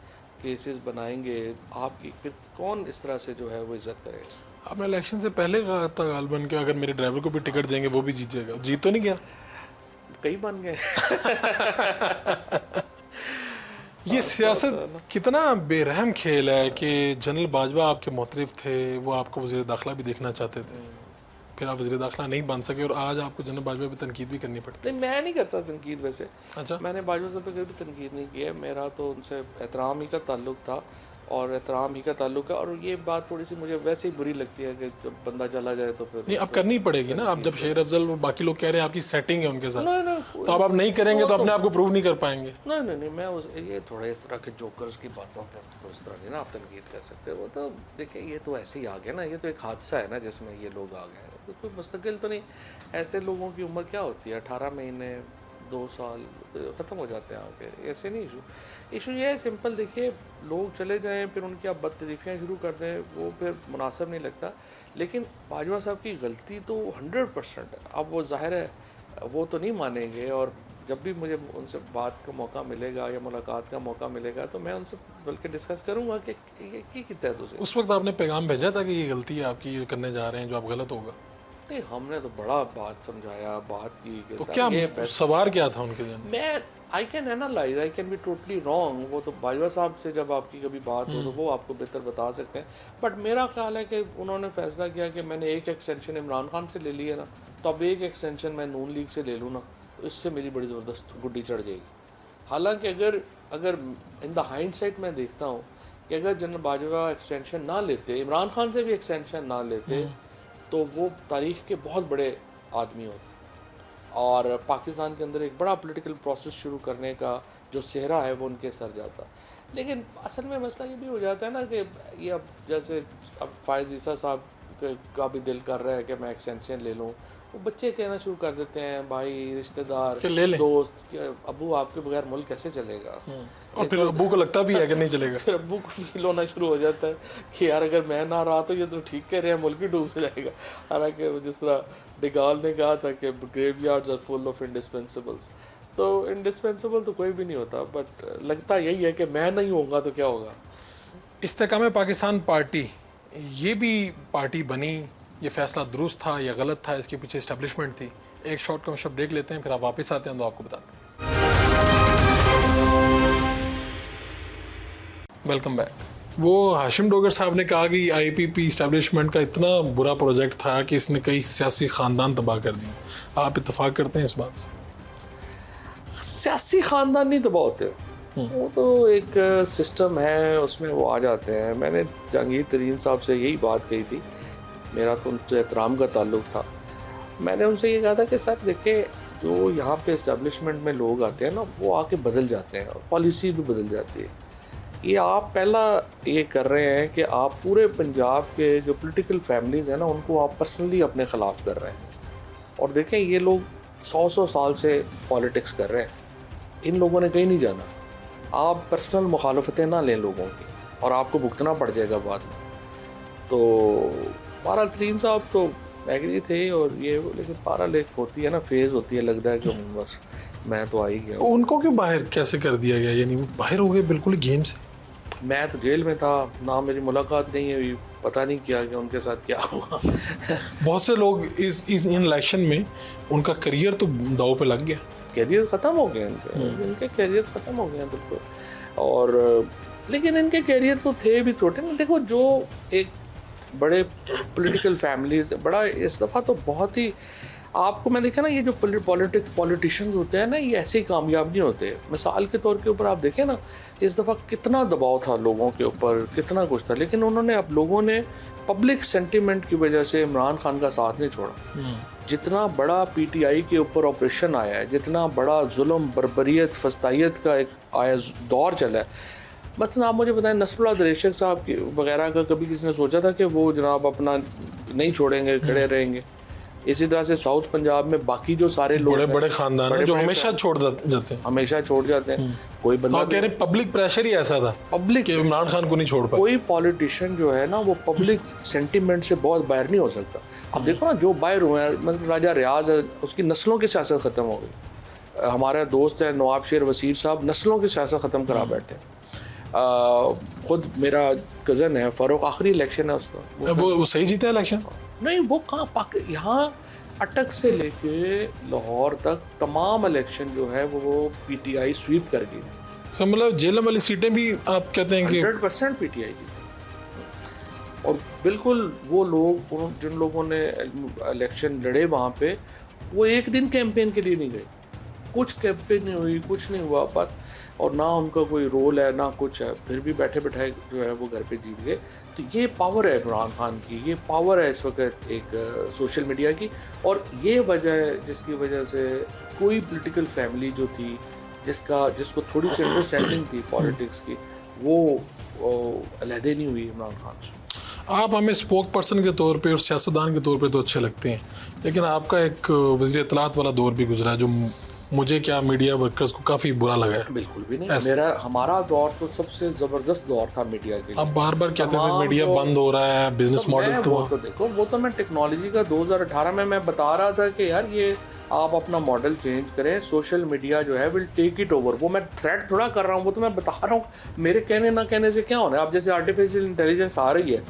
केसेस बनाएंगे, आपकी फिर कौन इस तरह से जो है वो इज्जत करेगा। आपने इलेक्शन से पहले कहा था गालबन के अगर मेरे ड्राइवर को भी टिकट देंगे वो भी जीत जाएगा। जीत तो नहीं गया? कई बन गए। ये सियासत कितना बेरहम खेल है कि जनरल बाजवा आपके मुतरिफ थे, वो आपको वज़ीर दाखिला भी देखना चाहते थे, फिर आप वज़ीर दाखिला नहीं बन सके, और आज आपको जनरल बाजवा पे तनकीद भी करनी पड़ती है। नहीं, मैं नहीं करता तनकीद वैसे। अच्छा। मैंने बाजवा साहब पे कभी तनकीद नहीं की है, मेरा तो उनसे एहतराम ही का ताल्लुक था और एहतराम ही का ताल्लुक है। और ये बात थोड़ी सी मुझे वैसे ही बुरी लगती है कि जब बंदा चला जाए तो फिर नहीं, अब करनी पड़ेगी ना। अब जब शेर अफजल वो बाकी लोग कह रहे हैं आपकी सेटिंग है उनके साथ, नहीं, तो अब आप नहीं करेंगे तो अपने आप को प्रूव नहीं कर पाएंगे। नहीं, मैं ये थोड़ा इस तरह के जोकर्स की बातों पे तो इस तरह नहीं ना आप तनकीद कर सकते। वो तो देखिए, ये तो ऐसे ही आ गया ना, ये तो एक हादसा है ना जिसमें ये लोग आ गए, तो कोई मुस्तकिल तो नहीं। ऐसे लोगों की उम्र क्या होती है, 18 महीने 2 साल ख़त्म हो जाते हैं आपके, ऐसे नहीं इशू ये है सिंपल। देखिए लोग चले जाएं फिर उनकी आप बदतरीफियाँ शुरू कर दें, वो फिर मुनासिब नहीं लगता। लेकिन बाजवा साहब की गलती तो 100% है। अब वो ज़ाहिर है वो तो नहीं मानेंगे, और जब भी मुझे उनसे बात का मौका मिलेगा या मुलाकात का मौका मिलेगा तो मैं उनसे बल्कि डिस्कस करूँगा कि ये की कितना है तुझे। उस वक्त आपने पैगाम भेजा था कि ये गलती है आपकी, ये करने जा रहे हैं जो आप गलत होगा? नहीं, हमने तो बड़ा बात समझाया, बात की कि तो सर क्या ये सवार क्या था उनके जन? मैं I can analyse, I can be totally wrong. वो तो बाजवा साहब से जब आपकी कभी बात हो तो वो आपको बेहतर बता सकते हैं। बट मेरा ख्याल है कि उन्होंने फैसला किया कि मैंने एक एक्सटेंशन इमरान खान से ले ली है ना, तो अब एक एक्सटेंशन मैं नून लीग से ले लूँ ना, तो इससे मेरी बड़ी ज़बरदस्त गुड्डी चढ़ जाएगी। हालांकि अगर इन द हाइंडसाइट मैं देखता हूँ कि अगर जनरल बाजवा एक्सटेंशन ना लेते, इमरान खान से भी एक्सटेंशन ना लेते, तो वो तारीख़ के बहुत बड़े आदमी होते और पाकिस्तान के अंदर एक बड़ा पॉलिटिकल प्रोसेस शुरू करने का जो सेहरा है वो उनके सर जाता। लेकिन असल में मसला ये भी हो जाता है ना कि ये अब जैसे अब फ़ायज़ ईसा साहब का भी दिल कर रहा है कि मैं एक्सटेंशन ले लूँ, वो बच्चे कहना शुरू कर देते हैं, भाई रिश्तेदार दोस्त कि अबू आपके बगैर मुल्क कैसे चलेगा। और फिर अबू को लगता भी है कि नहीं चलेगा। फिर अबू को फील होना शुरू हो जाता है कि यार अगर मैं ना रहा तो ये तो ठीक कह रहे हैं, मुल्क ही डूब जाएगा। हालांकि जिस तरह डिगाल ने कहा था कि ग्रेवयार्ड्स आर फुल ऑफ इंडिस्पेंसिबल्स, तो इंडिस्पेंसिबल तो कोई भी नहीं होता, बट लगता यही है कि मैं नहीं होगा तो क्या होगा। इस्तेकाम पाकिस्तान पार्टी ये भी पार्टी बनी, ये फैसला दुरुस्त था या गलत था, इसके पीछे इस्टेब्लिशमेंट थी? एक शॉर्ट कम शब्द ब्रेक लेते हैं, फिर आप वापस आते हैं तो आपको बताते हैं। Welcome back. वो हाशिम डोगर साहब ने कहा कि आईपीपी इस्टेब्लिशमेंट का इतना बुरा प्रोजेक्ट था कि इसने कई सियासी ख़ानदान तबाह कर दिए। आप इत्तेफाक करते हैं इस बात से? सियासी ख़ानदान नहीं तबाह होते, वो तो एक सिस्टम है, उसमें वो आ जाते हैं। मैंने जहांगीर तरीन साहब से यही बात कही थी, मेरा तो उनसे एहतराम का ताल्लुक़ था। मैंने उनसे ये कहा था कि सर देखिए जो यहाँ पे इस्टेब्लिशमेंट में लोग आते हैं ना, वो आके बदल जाते हैं और पॉलिसी भी बदल जाती है। ये आप पहला ये कर रहे हैं कि आप पूरे पंजाब के जो पॉलिटिकल फैमिलीज़ हैं ना, उनको आप पर्सनली अपने ख़िलाफ़ कर रहे हैं। और देखें ये लोग 100 साल से पॉलिटिक्स कर रहे हैं, इन लोगों ने कहीं नहीं जाना। आप पर्सनल मुखालफतें ना लें लोगों की और आपको भुगतना पड़ जाएगा बाद में। तो बहरहाल तरीन साहब तो एग्री थे और ये, लेकिन बहरहाल एक होती है ना, फेज़ होती है, लगता है कि बस मैं तो आ ही गया। उनको क्यों बाहर कैसे कर दिया गया? यानी वो बाहर हो गए बिल्कुल गेम से? मैं तो जेल में था ना, मेरी मुलाकात नहीं हुई, पता नहीं किया कि उनके साथ क्या हुआ। बहुत से लोग इस इन इलेक्शन में उनका करियर तो दाव पे लग गया, कैरियर ख़त्म हो गए इनके कैरियर ख़त्म हो गए बिल्कुल। और लेकिन इनके कैरियर तो थे भी छोटे ना। देखो जो एक बड़े पॉलिटिकल फैमिलीज, बड़ा इस दफ़ा तो बहुत ही आपको मैं देखा ना, ये जो पॉलिटिशियंस होते हैं ना, ये ऐसे ही कामयाब नहीं होते। मिसाल के तौर के ऊपर आप देखें ना, इस दफ़ा कितना दबाव था लोगों के ऊपर, कितना कुछ था, लेकिन उन्होंने, अब लोगों ने पब्लिक सेंटिमेंट की वजह से इमरान खान का साथ नहीं छोड़ा। जितना बड़ा पीटीआई के ऊपर ऑपरेशन आया है, जितना बड़ा जुल्म, बर्बरियत, फस्तायत का एक आया दौर चला है, मसलन आप मुझे बताएं नसरुल्लाह दरेशक साहब की वगैरह का कभी किसी ने सोचा था कि वो जनाब अपना नहीं छोड़ेंगे, खड़े रहेंगे? इसी तरह से साउथ पंजाब में बाकी जो सारे लोग बड़े बड़े खानदान हैं जो हमेशा छोड़ जाते हैं, हमेशा छोड़ जाते हैं। कोई बंदा कह रहे पब्लिक प्रेशर ही ऐसा था, पब्लिक कि इमरान खान को नहीं छोड़ पाए। कोई पॉलिटिशियन जो है ना, वो पब्लिक सेंटिमेंट से बहुत बाहर नहीं हो सकता। अब देखो ना, जो बाहर हुए हैं, मतलब राजा रियाज है, उसकी नस्लों की सियासत ख़त्म हो गई। हमारा दोस्त है नवाब शेर वसीर साहब, नस्लों की सियासत ख़त्म करा बैठे। खुद मेरा कज़न है फ़ारूक, आखिरी इलेक्शन है उसका, वो सही जीता इलेक्शन? नहीं, वो कहाँ यहाँ अटक से लेके लाहौर तक तमाम इलेक्शन जो है वो पीटीआई स्वीप कर गई। मतलब जेलम वाली सीटें भी आप कहते हैं कि 100% पीटीआई की। और बिल्कुल वो लोग, जिन लोगों ने इलेक्शन लड़े वहाँ पे, वो एक दिन कैंपेन के लिए नहीं गए, कुछ कैंपेन नहीं हुई, कुछ नहीं हुआ बस। और ना उनका कोई रोल है ना कुछ है, फिर भी बैठे बैठाए जो है वो घर पे जीत गए। तो ये पावर है इमरान खान की, ये पावर है इस वक्त एक सोशल मीडिया की। और ये वजह है जिसकी वजह से कोई पॉलिटिकल फैमिली जो थी, जिसको थोड़ी सी अंडरस्टैंडिंग थी पॉलिटिक्स की, वो अलहदे नहीं हुई इमरान खान से। आप हमें स्पोक पर्सन के तौर पे और सियासतदान के तौर पे तो अच्छे लगते हैं, लेकिन आपका एक वज़ीर इत्तलात वाला दौर भी गुजरा जो मुझे क्या मीडिया वर्कर्स को काफ़ी बुरा लगा है। बिल्कुल भी नहीं, हमारा दौर तो सबसे ज़बरदस्त दौर था मीडिया के लिए। अब बार बार कहते थे मीडिया बंद हो रहा है, बिजनेस मॉडल तो देखो, वो तो मैं टेक्नोलॉजी का 2018 में मैं बता रहा था कि यार ये आप अपना मॉडल चेंज करें, सोशल मीडिया जो है विल टेक इट ओवर। वो मैं थ्रेट थोड़ा कर रहा हूँ, वो तो मैं बता रहा हूँ, मेरे कहने ना कहने से क्या होना है। अब जैसे आर्टिफिशियल इंटेलिजेंस आ रही है,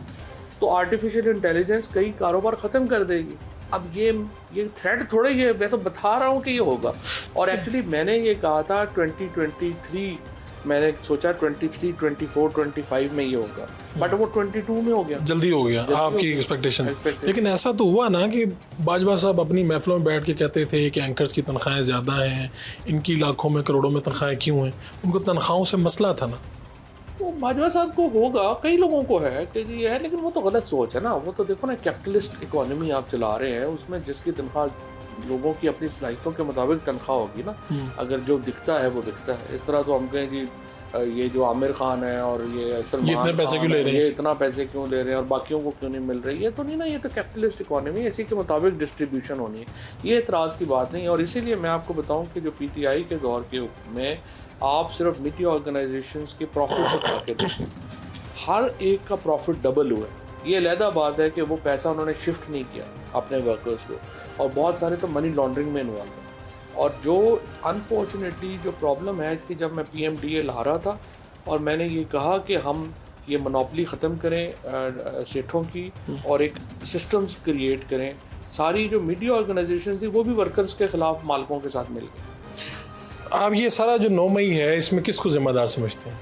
तो आर्टिफिशियल इंटेलिजेंस कई कारोबार ख़त्म कर देगी। अब ये थ्रेट थोड़ा ही है, मैं तो बता रहा हूँ कि ये होगा। और एक्चुअली मैंने ये कहा था 2023, मैंने सोचा 23, 24, 25 में ये होगा, बट वो 22 में हो गया, जल्दी हो गया आपकी एक्सपेक्टेशन। लेकिन ऐसा तो हुआ ना कि बाजवा साहब अपनी महफिलों में बैठ के कहते थे कि एंकर्स की तनख्वाहें ज़्यादा हैं, इनकी लाखों में करोड़ों में तनख्वाहें क्यों हैं। उनको तनख्वाहों से मसला था ना। वो बाजवा साहब को होगा, कई लोगों को है कि ये है, लेकिन वो तो गलत सोच है ना। वो तो देखो ना, कैपिटलिस्ट इकोनॉमी आप चला रहे हैं, उसमें जिसकी तनख्वाह लोगों की अपनी सलाहियतों के मुताबिक तनख्वाह होगी ना। अगर जो दिखता है वो दिखता है। इस तरह तो हम कहें कि ये जो आमिर खान है और ये सलमान इतने पैसे क्यों ले रहे हैं, ये इतना पैसे क्यों ले रहे हैं और बाकियों को क्यों नहीं मिल रही है, तो नहीं ना, ये तो कैपिटलिस्ट इकोनॉमी, इसी के मुताबिक डिस्ट्रीब्यूशन होनी है। ये एतराज़ की बात नहीं। और इसीलिए मैं आपको बताऊं कि जो PTI के दौर के में आप सिर्फ मीडिया ऑर्गेनाइजेशंस के प्रॉफिट उठा के देखें, हर एक का प्रॉफिट डबल हुआ है। ये अलहदा बात है कि वो पैसा उन्होंने शिफ्ट नहीं किया अपने वर्कर्स को, और बहुत सारे तो मनी लॉन्ड्रिंग में इन्वॉल्व हैं। और जो अनफॉर्चुनेटली जो प्रॉब्लम है कि जब मैं PMDA ला रहा था और मैंने ये कहा कि हम ये मोनोपली ख़त्म करें सेठों की और एक सिस्टम्स क्रिएट करें, सारी जो मीडिया ऑर्गेनाइजेशन थी वो भी वर्कर्स के ख़िलाफ़ मालिकों के साथ मिल गए। आप ये सारा जो 9 मई है, इसमें किसको जिम्मेदार समझते हैं?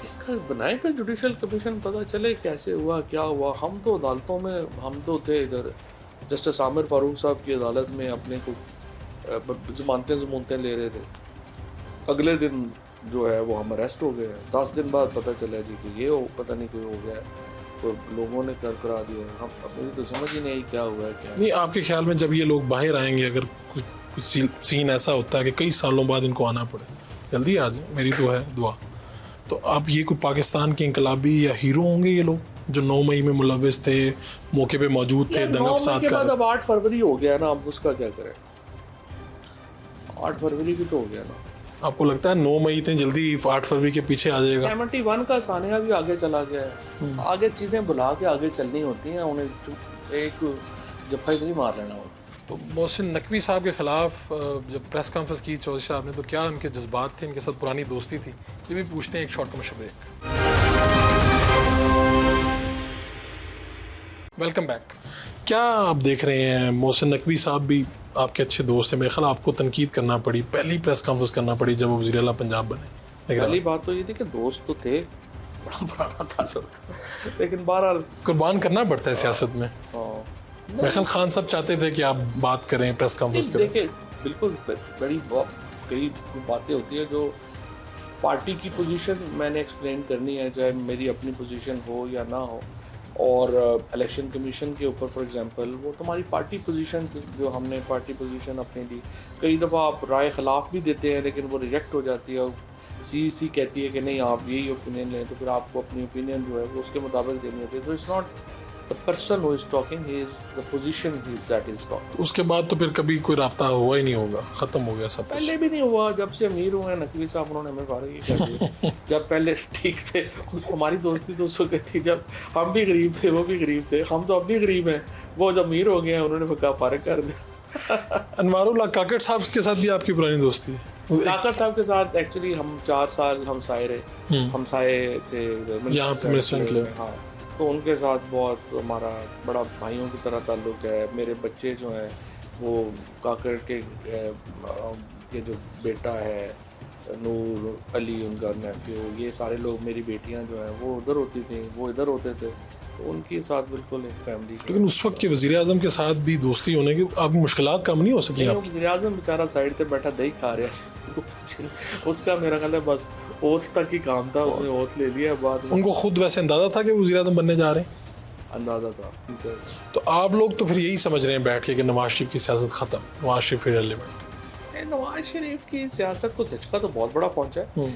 इसका बनाए पे जुडिशल कमीशन, पता चले कैसे हुआ, क्या हुआ। हम तो अदालतों में, हम तो थे इधर जस्टिस आमिर फारूक साहब की अदालत में अपने को ज़मानतें ले रहे थे। अगले दिन जो है वो हम अरेस्ट हो गए। 10 दिन बाद पता चला जी कि ये पता नहीं कोई हो गया, तो लोगों ने कर करा दिया। हम मुझे तो समझ ही नहीं क्या हुआ है क्या नहीं। आपके ख्याल में जब ये लोग बाहर आएंगे, अगर कुछ सीन ऐसा होता है कि कई सालों बाद इनको आना पड़े, जल्दी आ जाए, मेरी तो है दुआ, तो अब ये कोई पाकिस्तान के इंकलाबी या हीरो होंगे ये लोग जो 9 मई में मुलव्विस थे, मौके पे मौजूद थे, दंगा फसाद का। अब 8 फरवरी हो गया ना, अब उसका क्या करें? 8 फरवरी की तो हो गया ना। आपको लगता है 9 मई इतनी जल्दी 8 फरवरी के पीछे आ जाएगा? 71 का सानिया भी आगे चला गया है। आगे चीज़ें बुला के आगे चलनी होती हैं, उन्हें एक जफ्फा ही नहीं मार लेना होता। तो मोहसिन नकवी साहब के ख़िलाफ़ जब प्रेस कॉन्फ्रेंस की चौधरी साहब ने, तो क्या उनके जज्बात थे, इनके साथ पुरानी दोस्ती थी? ये भी पूछते हैं एक short commercial break. Welcome back. क्या आप देख रहे हैं, मोहसिन नकवी साहब भी आपके अच्छे दोस्त हैं, मेरे ख्याल आपको तनकीद करना पड़ी, पहली प्रेस कॉन्फ्रेंस करना पड़ी जब वो वज़ीर आला पंजाब बने। पहली बात तो ये थी कि दोस्त तो थे, बड़ा पुराना ताल्लुक था, लेकिन बहरहाल कुर्बान करना पड़ता है सियासत में। मेरे ख्याल खान साहब चाहते थे कि आप बात करें, प्रेस कॉन्फ्रेंस करें। देखिए, बिल्कुल बड़ी कई बातें होती है जो पार्टी की पोजीशन मैंने एक्सप्लेन करनी है, चाहे मेरी अपनी पोजीशन हो या ना हो। और इलेक्शन कमीशन के ऊपर फॉर एग्जांपल वो तुम्हारी पार्टी पोजीशन जो हमने पार्टी पोजीशन अपनी ली, कई दफ़ा आप राय ख़िलाफ़ भी देते हैं लेकिन वो रिजेक्ट हो जाती है। CEC कहती है कि नहीं आप यही ओपिनियन लें, तो फिर आपको अपनी ओपिनियन जो है वो उसके मुताबिक देनी होती है। तो it's not the person who is talking, he is the position that is talking। उसके बाद तो फिर कभी कोई राब्ता हुआ ही नहीं होगा, ख़त्म हो गया सब। पहले भी नहीं हुआ, जब से अमीर हुए नकवी साहब उन्होंने हमें फारिग ही कर दिया। जब पहले ठीक थे, हमारी दोस्ती तो उस वक्त थी जब हम भी गरीब थे, वो भी गरीब थे, हम तो अब भी गरीब हैं। वो जब अमीर हो गए हैं उन्होंने फारिग कर दिया। अनवारुल्लाह काकड़ साहब के साथ भी आपकी पुरानी दोस्ती है? काकड़ साहब के साथ एक्चुअली हम 4 साल हमसाए रहे, हमसाए थे यहाँ पे। हाँ, तो उनके साथ बहुत हमारा बड़ा भाइयों की तरह ताल्लुक़ है। मेरे बच्चे जो हैं वो काकड़ के ये जो बेटा है नूर अली, उनका नेफ्यू, ये सारे लोग, मेरी बेटियां जो हैं वो उधर होती थी, वो इधर होते थे, तो उनके साथ बिल्कुल एक फैमिली। लेकिन उस वक्त के वज़ीर आज़म के साथ भी दोस्ती होने की अब मुश्किलात कम नहीं हो सकी? वज़ीर आज़म बेचारा साइड पे बैठा दही खा रहा है, उसका मेरा ख्याल है बस ओथ तक ही काम था, उसने ओथ ले लिया। बाद उनको खुद वैसे अंदाज़ा था कि वज़ीर आज़म बनने जा रहे हैं? अंदाज़ा था। तो आप लोग तो फिर यही समझ रहे हैं बैठ के कि नवाज शरीफ की सियासत ख़त्म, नवाज शरीफ इररिलेवेंट? नवाज शरीफ की सियासत को धचका तो बहुत बड़ा पहुंचा है।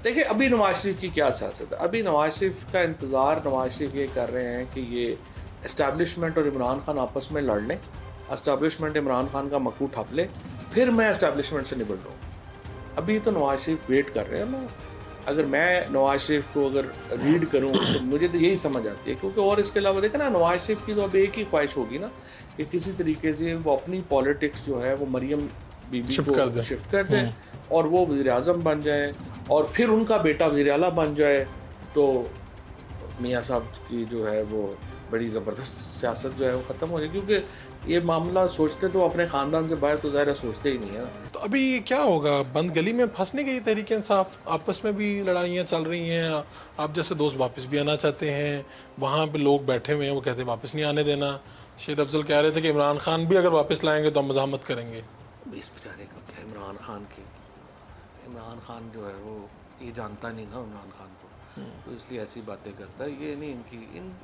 देखिए, अभी नवाज शरीफ की क्या सियासत है? अभी नवाज शरीफ का इंतज़ार नवाज शरीफ ये कर रहे हैं कि ये इस्टेब्लिशमेंट और इमरान खान आपस में लड़ लें, एस्टेब्लिशमेंट इमरान खान का मक्कू ठप ले, फिर मैं एस्टेब्लिशमेंट से निपट रहा। अभी तो नवाज शरीफ वेट कर रहे हैं ना। अगर मैं नवाज शरीफ को अगर रीड करूं तो मुझे तो यही समझ आती है, क्योंकि और इसके अलावा देखा ना, नवाज शरीफ की तो अब एक ही ख्वाहिश होगी ना कि किसी तरीके से वो अपनी पॉलिटिक्स जो है वो मरियम बीबी को शिफ्ट कर दें और वो वज़ीर आज़म बन जाए और फिर उनका बेटा वज़ीर आला बन जाए, तो मियाँ साहब की जो है वो बड़ी ज़बरदस्त सियासत जो है वो ख़त्म हो जाएगी। क्योंकि ये मामला सोचते तो अपने ख़ानदान से बाहर तो ज़ाहिर सोचते ही नहीं है ना। तो अभी क्या होगा, बंद गली में फंसने की तहरीक इंसाफ, आपस में भी लड़ाइयाँ चल रही हैं, आप जैसे दोस्त वापस भी आना चाहते हैं, वहाँ पे लोग बैठे हुए हैं वो कहते हैं वापस नहीं आने देना। शेर अफजल कह रहे थे कि इमरान खान भी अगर वापस लाएंगे तो हम मज़ाहमत करेंगे। इस बेचारे का क्या, इमरान खान की, इमरान खान जो है वो ये जानता नहीं ना इमरान खान को, तो इसलिए ऐसी बातें करता है। ये नहीं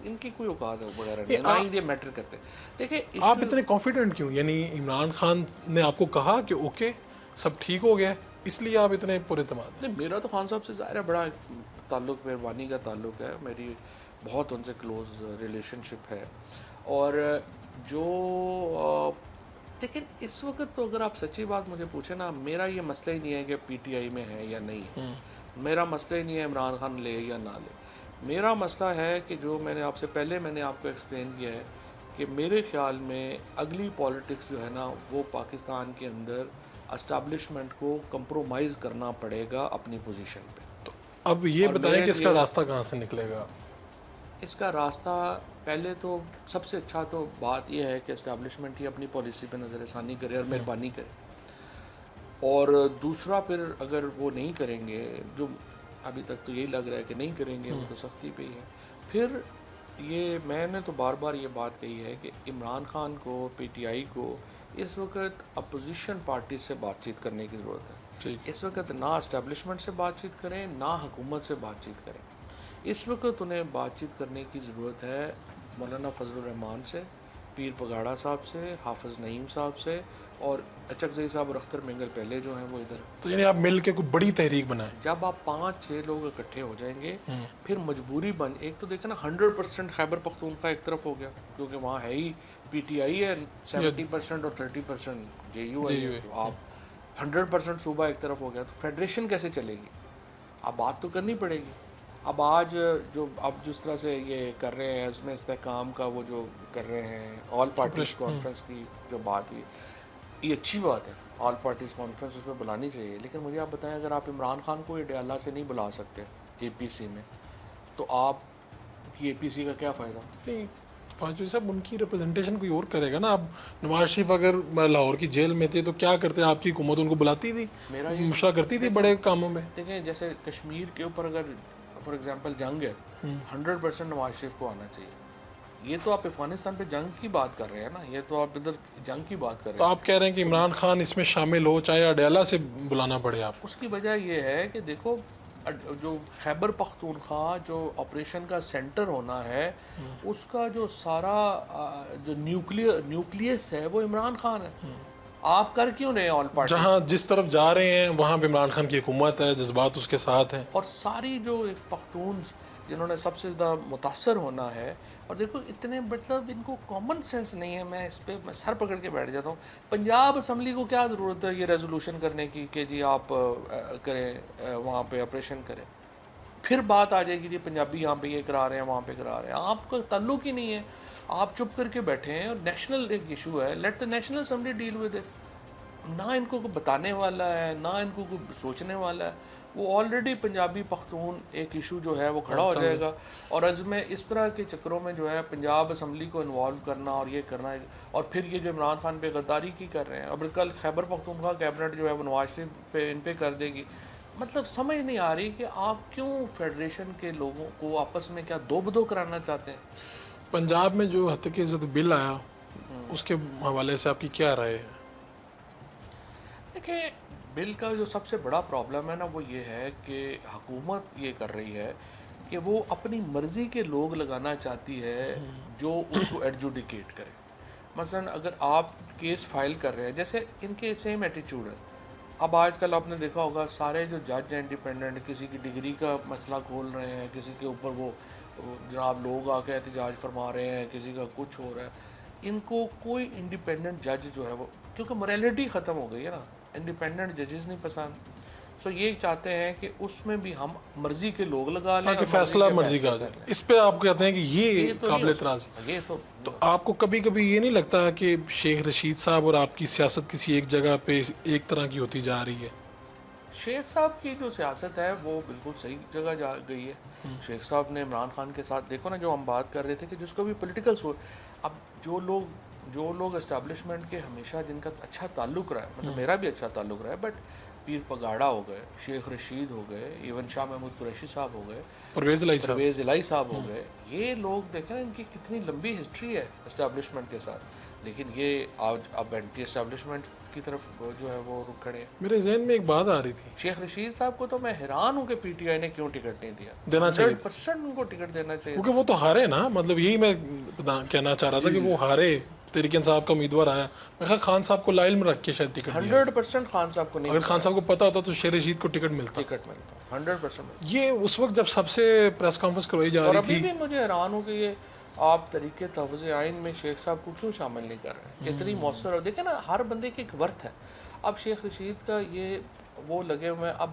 इनकी कोई औकात है वगैरह नहीं, ना ही ये मैटर करते। देखिए आप इतने कॉन्फिडेंट क्यों, यानी इमरान खान ने आपको कहा कि ओके सब ठीक हो गया, इसलिए आप इतने पुरएतमाद? नहीं, मेरा तो खान साहब से ज़ाहिर है बड़ा ताल्लुक़, मेहरबानी का ताल्लुक़ है, मेरी बहुत उनसे क्लोज़ रिलेशनशिप है। और जो लेकिन इस वक्त तो अगर आप सच्ची बात मुझे पूछे ना, मेरा ये मसला ही नहीं है कि पीटीआई में है या नहीं है, मेरा मसला ही नहीं है इमरान खान ले या ना ले। मेरा मसला है कि जो मैंने आपसे पहले मैंने आपको एक्सप्लेन किया है कि मेरे ख़्याल में अगली पॉलिटिक्स जो है ना वो पाकिस्तान के अंदर एस्टैब्लिशमेंट को कंप्रोमाइज़ करना पड़ेगा अपनी पोजीशन पे। तो अब ये बताएं कि इसका रास्ता कहाँ से निकलेगा? इसका रास्ता पहले तो सबसे अच्छा तो बात यह है कि एस्टैब्लिशमेंट ही अपनी पॉलिसी पे नज़रसानी करे और मेहरबानी करे, और दूसरा फिर अगर वो नहीं करेंगे, जो अभी तक तो यही लग रहा है कि नहीं करेंगे, वो तो सख्ती पे ही है, फिर ये मैंने तो बार बार ये बात कही है कि इमरान खान को, पीटीआई को इस वक्त अपोजिशन पार्टी से बातचीत करने की ज़रूरत है। ठीक। इस वक्त ना एस्टैब्लिशमेंट से बातचीत करें ना हुकूमत से बातचीत करें, इस वक्त उन्हें बातचीत करने की ज़रूरत है मौलाना फजलुर रहमान से, पीर पगाड़ा साहब से, हाफिज़ नईम साहब से, और अचकज़ई साहब और अख्तर मिंगल पहले जो हैं वो इधर। तो यानी आप मिल के कोई बड़ी तहरीक बनाएं। जब आप 5-6 लोग इकट्ठे हो जाएंगे फिर मजबूरी बन, एक तो देखें ना 100% खैबर पख्तूनख्वा एक तरफ हो गया क्योंकि वहाँ है ही पीटीआई है 70% और 30% जेयू है, तो आप 100% सूबा एक तरफ हो गया, तो फेडरेशन कैसे चलेगी? अब बात तो करनी पड़ेगी। अब आज जो अब जिस तरह से ये कर रहे हैं इसमें इस्तेहकाम का वो जो कर रहे हैं ऑल पार्टीज़ कॉन्फ्रेंस की जो बात हुई, ये अच्छी बात है, ऑल पार्टीज़ कॉन्फ्रेंस उसमें बुलानी चाहिए, लेकिन मुझे आप बताएं अगर आप इमरान खान को एडियाला से नहीं बुला सकते एपीसी में, तो आप की एपीसी का क्या फ़ायदा? नहीं फाजू साहब, उनकी रिप्रेजेंटेशन कोई और करेगा ना। अब नवाज शरीफ अगर लाहौर की जेल में थे तो क्या करते, आपकी हुकूमत उनको बुलाती थी, मशवरा करती थी बड़े कामों में। देखें जैसे कश्मीर के ऊपर अगर फॉर एग्जांपल जंग है, 100% नवाज शरीफ को आना चाहिए। ये तो आप अफगानिस्तान पे जंग की बात कर रहे हैं ना, ये तो आप इधर जंग की बात कर रहे हैं। तो आप कह रहे हैं कि इमरान खान इसमें शामिल हो, चाहे अडयाला से बुलाना पड़े आप। उसकी वजह यह है कि देखो जो खैबर पख्तूनख्वा जो ऑपरेशन का सेंटर होना है, उसका जो सारा जो न्यूक्लियस है वो इमरान खान है। आप कर क्यों नहीं ऑल पार्टी? जहाँ जिस तरफ जा रहे हैं वहाँ पे इमरान खान की हुकूमत है, जज्बात उसके साथ हैं, और सारी जो एक पख्तून जिन्होंने सबसे ज़्यादा मुतासर होना है, और देखो इतने मतलब इनको कॉमन सेंस नहीं है, मैं इस पर मैं सर पकड़ के बैठ जाता हूँ। पंजाब असम्बली को क्या ज़रूरत है ये रेजोल्यूशन करने की कि जी आप करें वहाँ पे ऑपरेशन करें, फिर बात आ जाएगी जी पंजाबी यहाँ पे ये करा रहे हैं वहाँ पे करा रहे हैं, आपका ताल्लुक ही नहीं है, आप चुप करके बैठे हैं, और नेशनल एक इशू है, let the national assembly deal with it. ना इनको कोई बताने वाला है ना इनको कोई सोचने वाला है, वो ऑलरेडी पंजाबी पख्तून एक इशू जो है वो खड़ा हो जाएगा, और आज में इस तरह के चक्करों में जो है पंजाब असम्बली को इन्वॉल्व करना और ये करना है, और फिर ये जो इमरान खान पे गद्दारी की कर रहे हैं, अब कल खैबर पख्तूनख्वा कैबिनेट जो है वो नवाज शरीफ पे इन पे कर देगी। मतलब समझ नहीं आ रही कि आप क्यों फेडरेशन के लोगों को आपस में क्या दो बदो कराना चाहते हैं। पंजाब में जो हद के इज़्ज़त बिल आया उसके हवाले से आपकी क्या राय है? देखिए बिल का जो सबसे बड़ा प्रॉब्लम है ना वो ये है कि हुकूमत ये कर रही है कि वो अपनी मर्ज़ी के लोग लगाना चाहती है जो उसको एडजुडिकेट करे। मसलन अगर आप केस फाइल कर रहे हैं, जैसे इनके सेम एटीट्यूड है। अब आजकल आपने देखा होगा सारे जो जज हैं इंडिपेंडेंट, किसी की डिग्री का मसला खोल रहे हैं, किसी के ऊपर वो जनाब लोग आके एहतजाज फरमा रहे हैं, किसी का कुछ हो रहा है। इनको कोई इंडिपेंडेंट जज जो है वो, क्योंकि मोरालिटी ख़त्म हो गई है ना, इंडिपेंडेंट जजेस नहीं पसंद। सो ये चाहते हैं कि उसमें भी हम मर्जी के लोग लगा लें ताकि और फैसला के मर्जी का फैसले आ कर जाए। लें। इस पे आप कहते हैं कि ये ये तो नहीं काबिल हो एतराज़। सकता। ये तो आपको कभी कभी ये नहीं लगता कि शेख रशीद साहब और आपकी सियासत किसी एक जगह पे एक तरह की होती जा रही है? शेख साहब की जो सियासत है वो बिल्कुल सही जगह जा गई है। शेख साहब ने इमरान खान के साथ, देखो ना, जो हम बात कर रहे थे कि जिसको भी पॉलिटिकल सोच, अब जो लोग एस्टेब्लिशमेंट के हमेशा जिनका अच्छा ताल्लुक रहा है, मतलब मेरा भी अच्छा ताल्लुक रहा है, बट पीर पगाड़ा हो गए, शेख रशीद हो गए, इवन शाह महमूद कुरैशी साहब हो गए, परवेज़ इलाही साहब, परवेज़ इलाही साहब हो गए, ये लोग देखें ना, इनकी कितनी लंबी हिस्ट्री है एस्टेब्लिशमेंट के साथ, लेकिन ये आज अब एंटी एस्टेब्लिशमेंट की तरफ जो है वो रुख खड़े हैं। मेरे जहन में एक बात आ रही थी, शेख रशीद साहब को तो मैं हैरान हूँ कि पीटीआई ने क्यों टिकट नहीं दिया। देना चाहिए 100% उनको टिकट देना चाहिए। क्योंकि वो तो हारे ना, मतलब यही मैं कहना चाह रहा था कि वो हारे, तहरीक इंसाफ का उम्मीदवार आया, मैं कहा खान साहब को लाइल में रख के शायद टिकट दिया। 100% खान साहब को नहीं अगर खान साहब को पता होता तो शेर रशीद को टिकट मिलता। टिकट मिलता, 100%। ये उस वक्त जब सबसे प्रेस कॉन्फ्रेंस करवाई जा और रही अभी थी, भी मुझे हैरान हूँ कि ये आप तरीके तहफ़्ज़ुज़ आइन में शेख साहब को क्यों शामिल नहीं कर रहे हैं। कितनी मौसर है, देखें ना, हर बंदे की एक वर्थ है। अब शेख रशीद का ये वो लगे हुए हैं, अब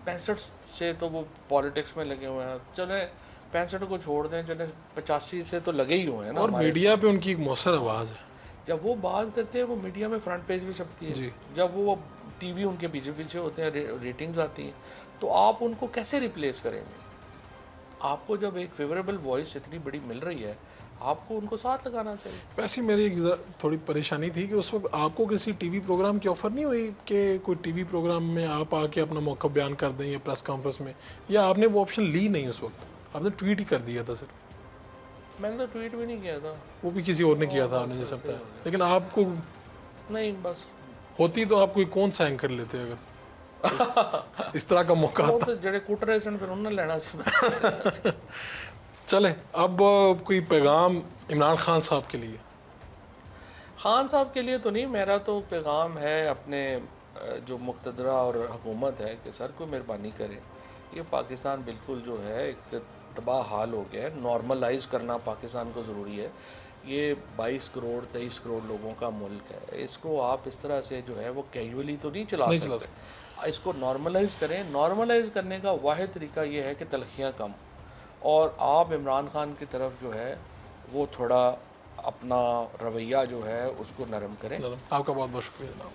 65 से तो वो पॉलिटिक्स में लगे हुए हैं, चले 65 को छोड़ दें, चले 85 से तो लगे ही हुए हैं ना। और मीडिया पे उनकी एक मौसर आवाज़ है। जब वो बात करते हैं वो मीडिया में फ्रंट पेज भी छपती है, जब वो टीवी उनके पीछे पीछे होते हैं, रेटिंग्स आती हैं, तो आप उनको कैसे रिप्लेस करेंगे? आपको जब एक फेवरेबल वॉइस इतनी बड़ी मिल रही है, आपको उनको साथ लगाना चाहिए। वैसे मेरी एक थोड़ी परेशानी थी कि उस वक्त आपको किसी टीवी प्रोग्राम की ऑफ़र नहीं हुई कि कोई टीवी प्रोग्राम में आप आके अपना मौक़िफ़ बयान कर दें या प्रेस कॉन्फ्रेंस में, या आपने वो ऑप्शन ली नहीं उस वक्त, आपने ट्वीट ही कर दिया था सिर्फ? मैंने तो ट्वीट भी नहीं किया था, वो भी किसी और ने किया था, आपने जैसे बताया, लेकिन आपको नहीं, बस होती तो आप कोई कौन सा एंकर लेते अगर इस तरह का मौका वो आता? तो जड़े कुट रहे सन फिर उन्होंने लेना सी। चले अब कोई पैगाम इमरान खान साहब के लिए? खान साहब के लिए तो नहीं, मेरा तो पैगाम है अपने जो मुक़तदरा और हुकूमत है कि सर को मेहरबानी करें, ये पाकिस्तान बिल्कुल जो है एक तबाह हाल हो गया है। नॉर्मलाइज़ करना पाकिस्तान को ज़रूरी है। ये 22 करोड़ 23 करोड़ लोगों का मुल्क है, इसको आप इस तरह से जो है वो कैजुअली तो नहीं चला सकते। इसको नॉर्मलाइज़ करें। नॉर्मलाइज़ करने का वाहिद तरीका ये है कि तलखियाँ कम, और आप इमरान खान की तरफ जो है वो थोड़ा अपना रवैया जो है उसको नरम करें। आपका बहुत बहुत शुक्रिया जनाब।